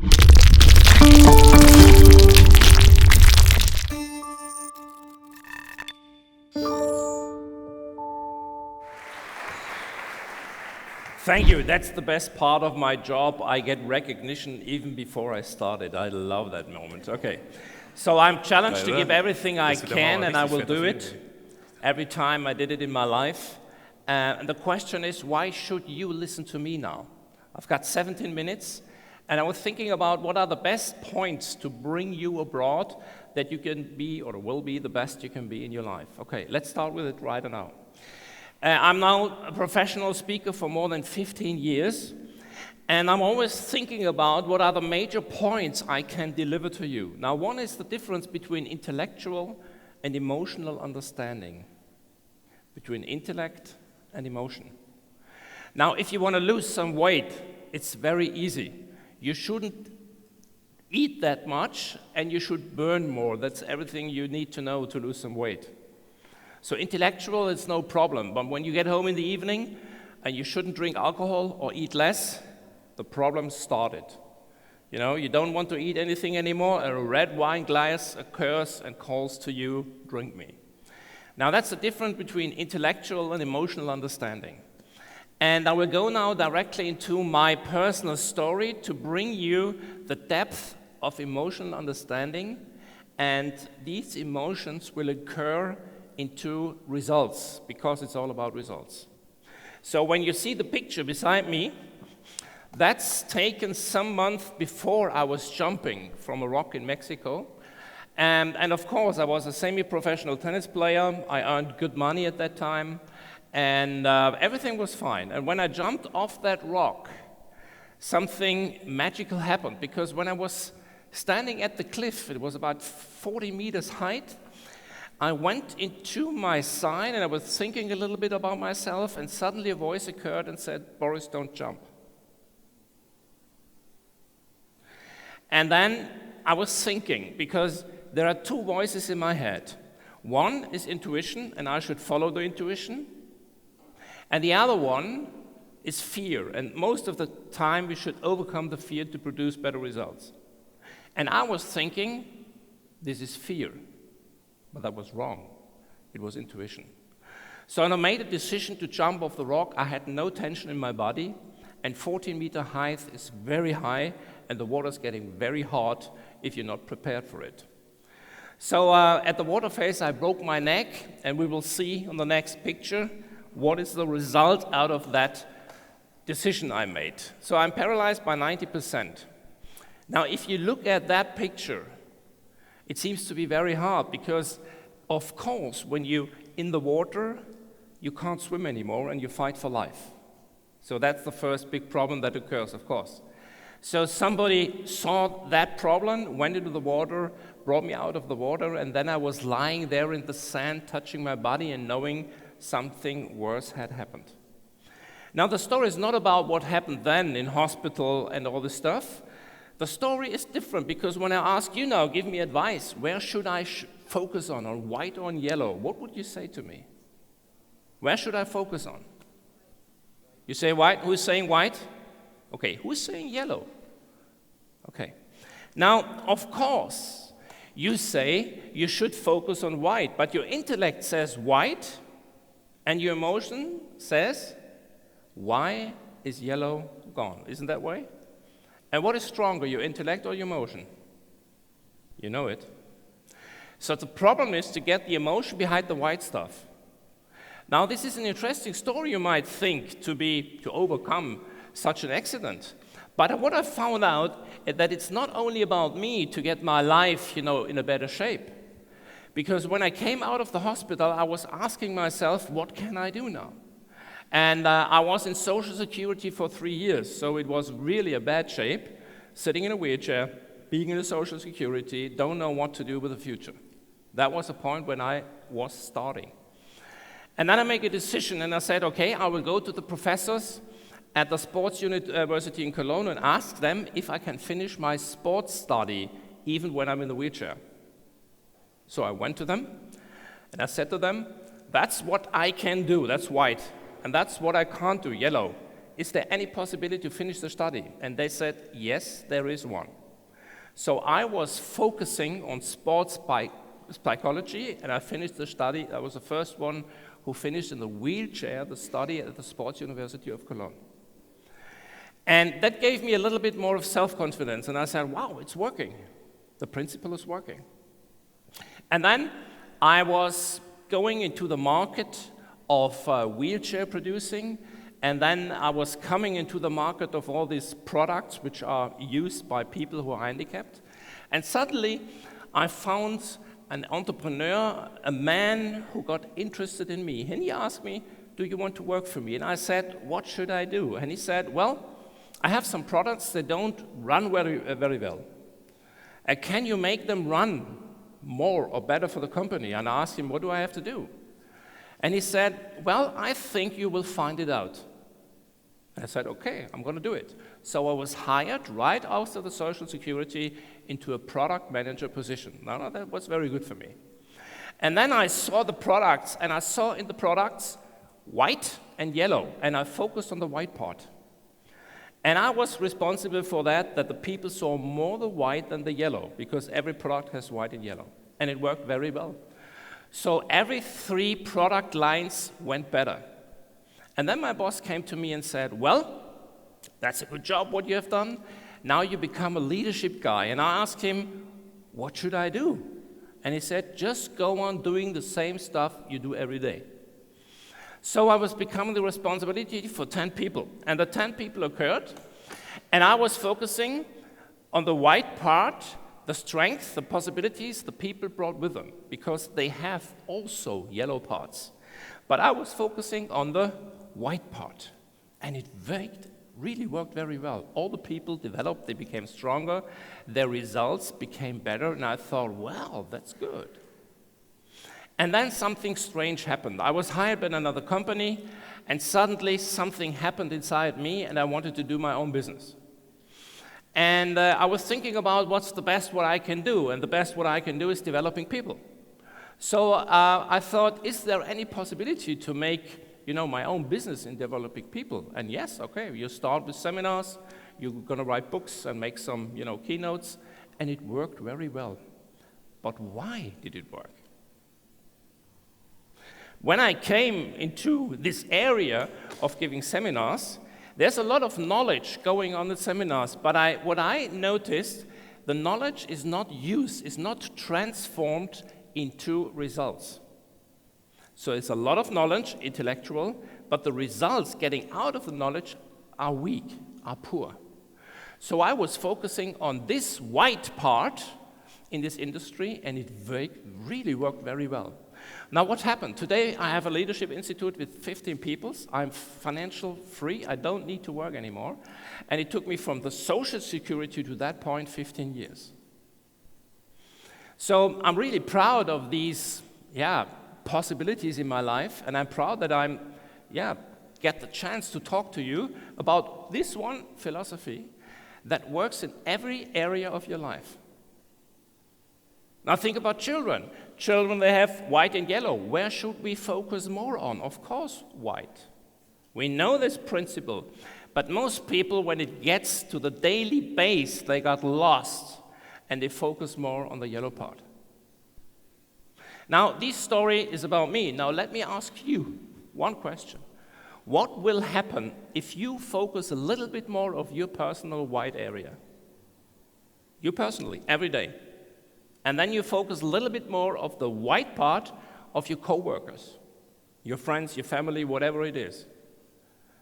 Thank you. That's the best part of my job. I get recognition even before I started. I love that moment. Okay. So I'm challenged to give everything I can, and I will do it every time I did it in my life. And the question is, why should you listen to me now? I've got 17 minutes, and I was thinking about what are the best points to bring you abroad that you can be or will be the best you can be in your life. Okay, let's start with it right now. I'm now a professional speaker for more than 15 years, and I'm always thinking about what are the major points I can deliver to you. Now, one is the difference between intellectual and emotional understanding, between intellect and emotion. Now, if you want to lose some weight, it's very easy. You shouldn't eat that much, and you should burn more. That's everything you need to know to lose some weight. So intellectual, it's no problem, but when you get home in the evening and you shouldn't drink alcohol or eat less, the problem started. You know, you don't want to eat anything anymore, a red wine glass occurs and calls to you, drink me. Now that's the difference between intellectual and emotional understanding. And I will go now directly into my personal story to bring you the depth of emotional understanding, and these emotions will occur into results, because it's all about results. So when you see the picture beside me, that's taken some month before I was jumping from a rock in Mexico. And of course, I was a semi-professional tennis player. I earned good money at that time, and everything was fine. And when I jumped off that rock, something magical happened, because when I was standing at the cliff, it was about 40 meters height, I went into my side and I was thinking a little bit about myself, and suddenly a voice occurred and said, "Boris, don't jump." And then I was thinking, because there are two voices in my head. One is intuition, and I should follow the intuition. And the other one is fear, and most of the time we should overcome the fear to produce better results. And I was thinking, this is fear. But that was wrong. It was intuition. So when I made a decision to jump off the rock, I had no tension in my body, and 14-meter height is very high, and the water's getting very hot if you're not prepared for it. So at the water face, I broke my neck, and we will see on the next picture what is the result out of that decision I made. So I'm paralyzed by 90%. Now, if you look at that picture, it seems to be very hard, because, of course, when you're in the water, you can't swim anymore and you fight for life. So that's the first big problem that occurs, of course. So somebody saw that problem, went into the water, brought me out of the water, and then I was lying there in the sand, touching my body and knowing something worse had happened. Now, the story is not about what happened then in hospital and all this stuff. The story is different, because when I ask you now, give me advice, where should I focus on white or on yellow? What would you say to me? Where should I focus on? You say white? Who's saying white? Okay, who's saying yellow? Okay. Now, of course, you say you should focus on white, but your intellect says white, and your emotion says, why is yellow gone? Isn't that way? And what is stronger, your intellect or your emotion? You know it. So the problem is to get the emotion behind the white stuff. Now, this is an interesting story, you might think, to overcome such an accident. But what I found out is that it's not only about me to get my life, in a better shape. Because when I came out of the hospital, I was asking myself, what can I do now? And I was in Social Security for 3 years, so it was really a bad shape, sitting in a wheelchair, being in a Social Security, don't know what to do with the future. That was the point when I was starting. And then I made a decision, and I said, okay, I will go to the professors at the Sports University in Cologne and ask them if I can finish my sports study even when I'm in the wheelchair. So I went to them, and I said to them, that's what I can do, that's white. And that's what I can't do, yellow. is there any possibility to finish the study? And they said, yes, there is one. So I was focusing on sports psychology, and I finished the study. I was the first one who finished in the wheelchair the study at the Sports University of Cologne. And that gave me a little bit more of self-confidence, and I said, wow, it's working. The principle is working. And then I was going into the market of wheelchair producing, and then I was coming into the market of all these products which are used by people who are handicapped. And suddenly I found an entrepreneur, a man who got interested in me. And he asked me, do you want to work for me? And I said, what should I do? And he said, well, I have some products that don't run very well. Can you make them run more or better for the company? And I asked him, what do I have to do? And he said, well, I think you will find it out. And I said, okay, I'm going to do it. So I was hired right after the Social Security into a product manager position. Now, that was very good for me. And then I saw the products, and I saw in the products white and yellow, and I focused on the white part. And I was responsible for that the people saw more the white than the yellow, because every product has white and yellow. And it worked very well. So every 3 product lines went better. And then my boss came to me and said, well, that's a good job what you have done. Now you become a leadership guy. And I asked him, what should I do? And he said, just go on doing the same stuff you do every day. So I was becoming the responsibility for 10 people. And the 10 people occurred. And I was focusing on the white part, the strength, the possibilities the people brought with them, because they have also yellow parts. But I was focusing on the white part, and it really worked very well. All the people developed, they became stronger, their results became better, and I thought, wow, that's good. And then something strange happened. I was hired by another company, and suddenly something happened inside me, and I wanted to do my own business. And I was thinking about what's the best what I can do, and the best what I can do is developing people. So I thought, is there any possibility to make, my own business in developing people? And yes, okay, you start with seminars, you're going to write books and make some, keynotes, and it worked very well. But why did it work? When I came into this area of giving seminars, there's a lot of knowledge going on in seminars, but what I noticed, the knowledge is not used, is not transformed into results. So it's a lot of knowledge, intellectual, but the results getting out of the knowledge are weak, are poor. So I was focusing on this white part in this industry, and it really worked very well. Now what happened? Today I have a leadership institute with 15 people. I'm financial free. I don't need to work anymore. And it took me from the Social Security to that point 15 years. So I'm really proud of these possibilities in my life, and I'm proud that I'm get the chance to talk to you about this one philosophy that works in every area of your life. Now think about children. Children, they have white and yellow. Where should we focus more on? Of course, white. We know this principle, but most people, when it gets to the daily base, they got lost, and they focus more on the yellow part. Now, this story is about me. Now, let me ask you one question. What will happen if you focus a little bit more of your personal white area? You personally, every day. And then you focus a little bit more of the white part of your coworkers, your friends, your family, whatever it is.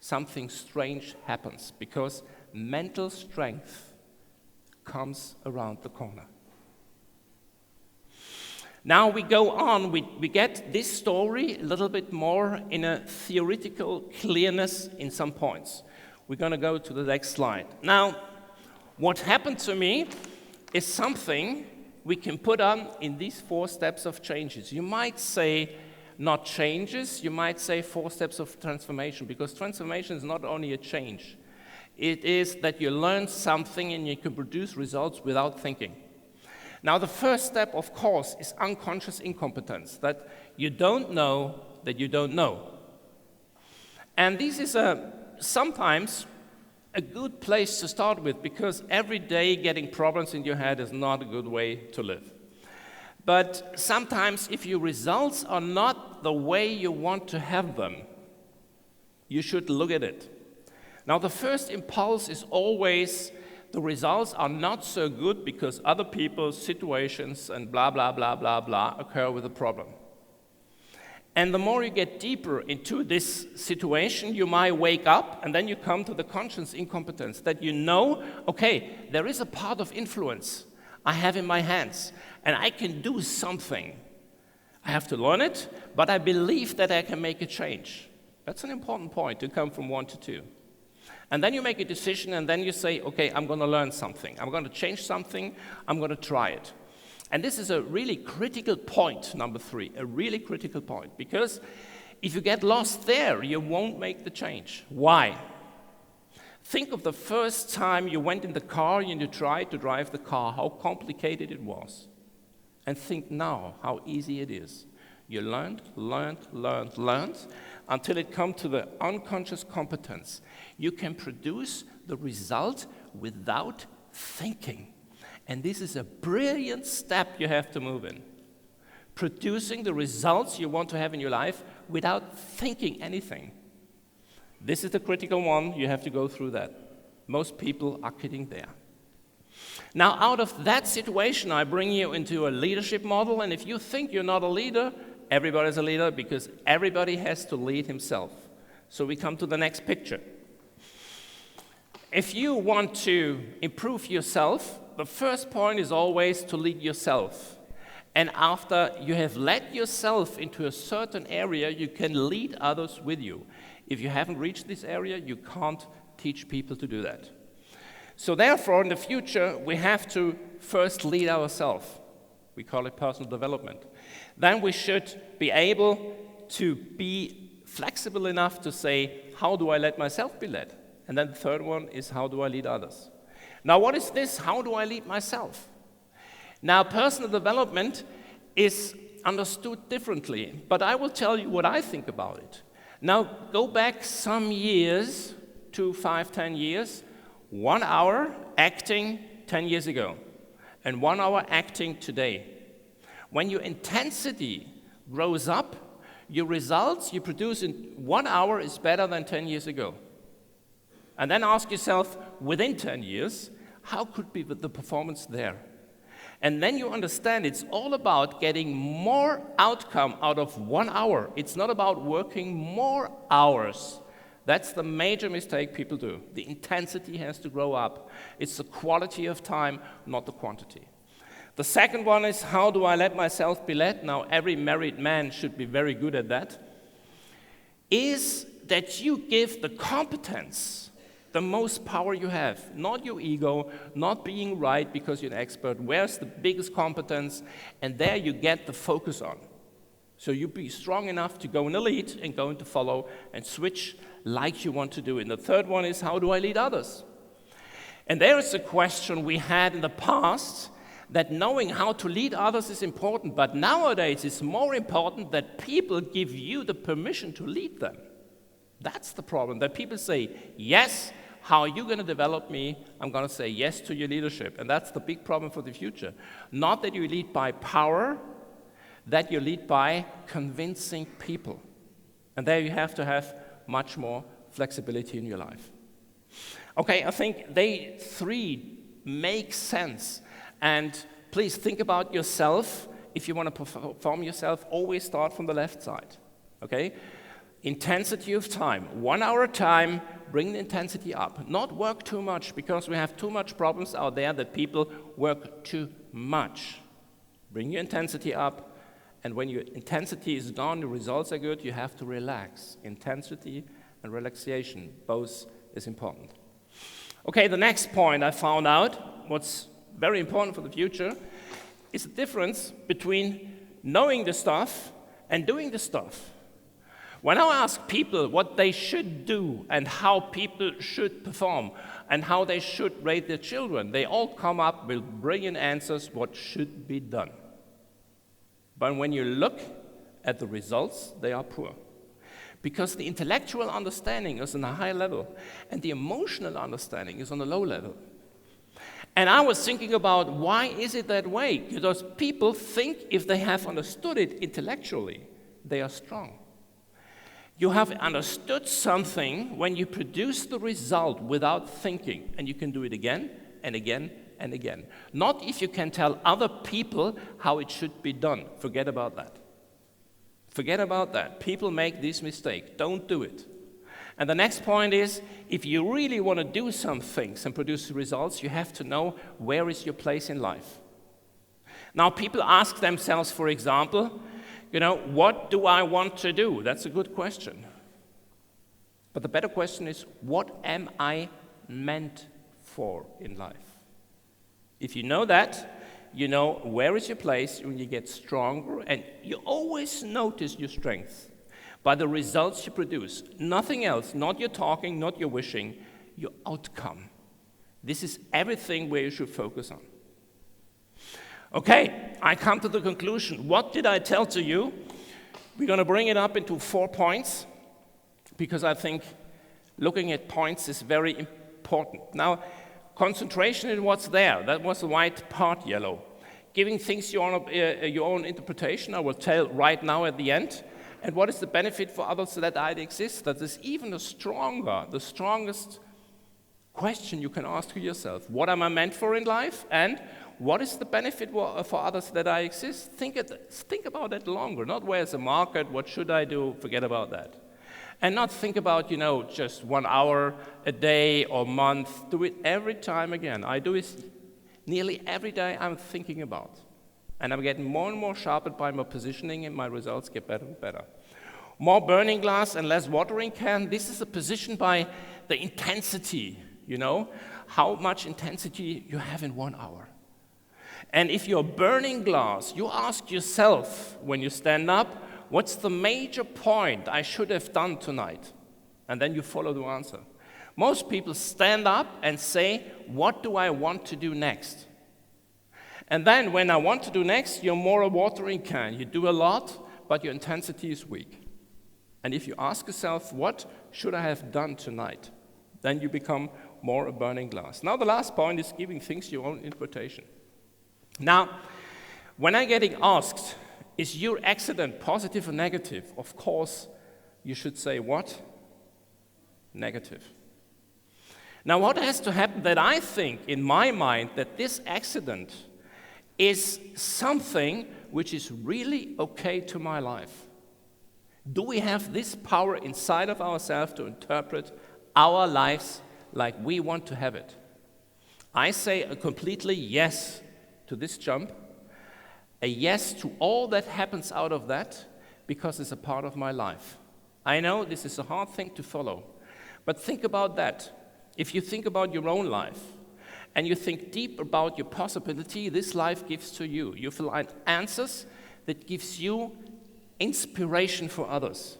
Something strange happens, because mental strength comes around the corner. Now we go on, we get this story a little bit more in a theoretical clearness in some points. We're going to go to the next slide. Now, what happened to me is something we can put on in these 4 steps of changes. You might say not changes, you might say 4 steps of transformation, because transformation is not only a change. It is that you learn something and you can produce results without thinking. Now, the first step, of course, is unconscious incompetence, that you don't know that you don't know. And this is a sometimes a good place to start with, because every day getting problems in your head is not a good way to live. But sometimes if your results are not the way you want to have them, you should look at it. Now, the first impulse is always the results are not so good because other people, situations, and blah, blah, blah, blah, blah occur with a problem. And the more you get deeper into this situation, you might wake up and then you come to the conscious incompetence that you know, okay, there is a part of influence I have in my hands and I can do something. I have to learn it, but I believe that I can make a change. That's an important point, to come from 1 to 2. And then you make a decision and then you say, okay, I'm going to learn something. I'm going to change something. I'm going to try it. And this is a really critical point, number 3, a really critical point. Because if you get lost there, you won't make the change. Why? Think of the first time you went in the car and you tried to drive the car, how complicated it was. And think now how easy it is. You learned, until it comes to the unconscious competence. You can produce the result without thinking. And this is a brilliant step you have to move in. Producing the results you want to have in your life without thinking anything. This is the critical one. You have to go through that. Most people are getting there. Now, out of that situation, I bring you into a leadership model. And if you think you're not a leader, everybody's a leader, because everybody has to lead himself. So we come to the next picture. If you want to improve yourself, the first point is always to lead yourself. And after you have led yourself into a certain area, you can lead others with you. If you haven't reached this area, you can't teach people to do that. So therefore, in the future, we have to first lead ourselves. We call it personal development. Then we should be able to be flexible enough to say, how do I let myself be led? And then the third one is, how do I lead others? Now, what is this? How do I lead myself? Now, personal development is understood differently, but I will tell you what I think about it. Now, go back some years, 2, 5, 10 years, 1 hour acting 10 years ago, and 1 hour acting today. When your intensity grows up, your results you produce in 1 hour is better than 10 years ago. And then ask yourself, within 10 years, how could be the performance there? And then you understand it's all about getting more outcome out of 1 hour. It's not about working more hours. That's the major mistake people do. The intensity has to grow up. It's the quality of time, not the quantity. The second one is, how do I let myself be led? Now, every married man should be very good at that. Is that you give the competence the most power you have, not your ego, not being right because you're an expert. Where's the biggest competence? And there you get the focus on. So you be strong enough to go in the lead and go into follow and switch like you want to do. And the third one is, how do I lead others? And there is a question we had in the past, that knowing how to lead others is important, but nowadays it's more important that people give you the permission to lead them. That's the problem, that people say, yes, how are you going to develop me? I'm going to say yes to your leadership. And that's the big problem for the future. Not that you lead by power, that you lead by convincing people. And there you have to have much more flexibility in your life. Okay, I think they 3 make sense. And please think about yourself. If you want to perform yourself, always start from the left side. Okay? Intensity of time. 1 hour time, bring the intensity up. Not work too much, because we have too much problems out there that people work too much. Bring your intensity up, and when your intensity is gone, the results are good, you have to relax. Intensity and relaxation, both is important. Okay, the next point I found out, what's very important for the future, is the difference between knowing the stuff and doing the stuff. When I ask people what they should do and how people should perform and how they should raise their children, they all come up with brilliant answers what should be done. But when you look at the results, they are poor. because the intellectual understanding is on a high level and the emotional understanding is on a low level. And I was thinking about why is it that way? Because people think if they have understood it intellectually, they are strong. You have understood something when you produce the result without thinking, and you can do it again and again and again. Not if you can tell other people how it should be done. Forget about that. Forget about that. People make this mistake. Don't do it. And the next point is, if you really want to do some things and produce results, you have to know where is your place in life. Now, people ask themselves, for example, what do I want to do? That's a good question. But the better question is, what am I meant for in life? If you know that, you know where is your place when you get stronger, and you always notice your strength by the results you produce. Nothing else, not your talking, not your wishing, your outcome. This is everything where you should focus on. Okay, I come to the conclusion. What did I tell to you? We're going to bring it up into 4 points, because I think looking at points is very important. Now, concentration in what's there. That was the white part, yellow. Giving things your own interpretation, I will tell right now at the end. And what is the benefit for others that I exist? That is even the strongest question you can ask yourself. What am I meant for in life? And what is the benefit for others that I exist? Think about that longer. Not where's the market, what should I do? Forget about that. And not think about, just 1 hour a day or month. Do it every time again. I do it nearly every day. I'm thinking about. And I'm getting more and more sharpened by my positioning, and my results get better and better. More burning glass and less watering can. This is a position by the intensity, how much intensity you have in 1 hour. And if you're burning glass, you ask yourself when you stand up, what's the major point I should have done tonight? And then you follow the answer. Most people stand up and say, what do I want to do next? And then when I want to do next, you're more a watering can. You do a lot, but your intensity is weak. And if you ask yourself, what should I have done tonight? Then you become more a burning glass. Now the last point is giving things your own interpretation. Now, when I'm getting asked, is your accident positive or negative? Of course, you should say what? Negative. Now what has to happen that I think in my mind that this accident is something which is really okay to my life? Do we have this power inside of ourselves to interpret our lives like we want to have it? I say a completely yes to this jump, a yes to all that happens out of that, because it's a part of my life. I know this is a hard thing to follow, but think about that. If you think about your own life, and you think deep about your possibility this life gives to you, you find answers that gives you inspiration for others.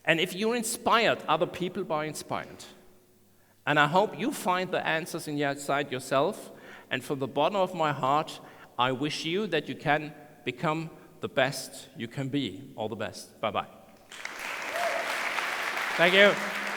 And if you're inspired, other people are inspired. And I hope you find the answers inside yourself. And from the bottom of my heart, I wish you that you can become the best you can be. All the best. Bye-bye. Thank you.